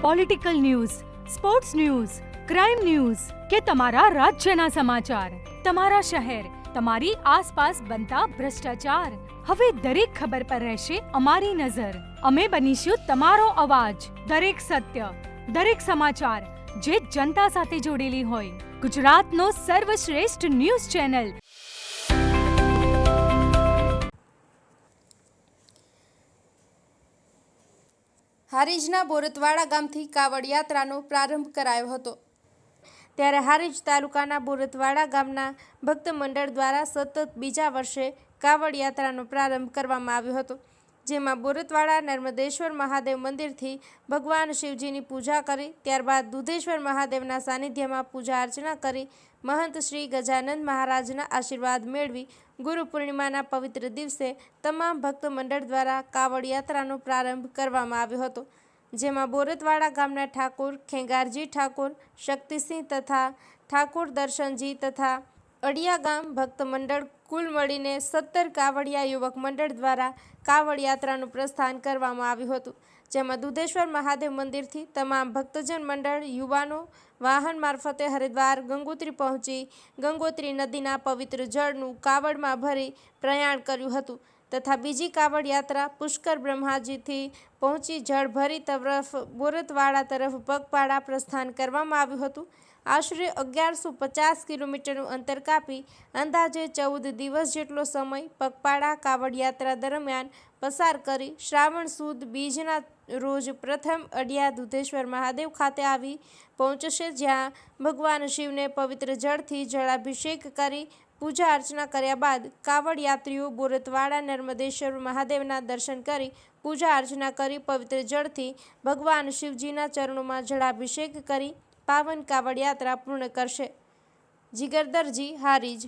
Political news, sports news, crime news કે તમારા રાજ્યના સમાચાર, તમારા શહેર, તમારી આસપાસ બનતા ભ્રષ્ટાચાર, હવે દરેક ખબર પર રહેશે અમારી નજર. અમે બનીશું તમારો અવાજ. દરેક સત્ય, દરેક સમાચાર જે જનતા સાથે જોડેલી હોય. ગુજરાતનો સર્વશ્રેષ્ઠ ન્યૂઝ ચેનલ. હારીજના બોરતવાડા ગામથી કાવડ યાત્રાનો પ્રારંભ કરાયો હતો. ત્યારે હારીજ તાલુકાના બોરતવાડા ગામના ભક્ત મંડળ દ્વારા સતત બીજા વર્ષે કાવડ યાત્રાનો પ્રારંભ કરવામાં આવ્યો હતો. જેમાં બોરતવાડા નર્મદેશ્વર મહાદેવ મંદિરથી ભગવાન શિવજીની પૂજા કરી, ત્યારબાદ દુધેશ્વર મહાદેવના સાનિધ્યમાં પૂજા અર્ચના કરી મહંત શ્રી ગજાનંદ મહારાજના આશીર્વાદ મેળવી ગુરુ પૂર્ણિમાના પવિત્ર દિવસે તમામ ભક્ત મંડળ દ્વારા કાવડ યાત્રાનો પ્રારંભ કરવામાં આવ્યો હતો. જેમાં બોરતવાડા ગામના ઠાકોર ખેંગારજી ઠાકોર, શક્તિસિંહ તથા ઠાકોર દર્શનજી તથા અડિયા ગામ ભક્ત મંડળ કુલ મળીને 17 કાવડિયા યુવક મંડળ દ્વારા કાવડ યાત્રાનું પ્રસ્થાન કરવામાં આવ્યું હતું. જેમાં દુધેશ્વર મહાદેવ મંદિરથી તમામ ભક્તજન મંડળ યુવાનો વાહન મારફતે હરિદ્વાર ગંગોત્રી પહોંચી ગંગોત્રી નદીના પવિત્ર જળનું કાવડમાં ભરી પ્રયાણ કર્યું હતું. તથા બીજી કાવડ યાત્રા પુષ્કર બ્રહ્માજીથી પહોંચી જળ ભરી તરફ બોરતવાડા તરફ પગપાળા પ્રસ્થાન કરવામાં આવ્યું હતું. આશરે 1150 કિલોમીટરનું અંતર કાપી અંદાજે 14 દિવસ જેટલો સમય પગપાળા કાવડ યાત્રા દરમિયાન પસાર કરી શ્રાવણ સુદ બીજના રોજ પ્રથમ અડિયા દુધેશ્વર મહાદેવ ખાતે આવી પહોંચશે, જ્યાં ભગવાન શિવને પવિત્ર જળથી જળાભિષેક કરી પૂજા અર્ચના કર્યા બાદ કાવડ યાત્રીઓ બોરતવાડા નર્મદેશ્વર મહાદેવના દર્શન કરી પૂજા અર્ચના કરી પવિત્ર જળથી ભગવાન શિવજીના ચરણોમાં જળાભિષેક કરી પાવન કાવડ યાત્રા પૂર્ણ કરશે. જીગર દરજી, હારીજ.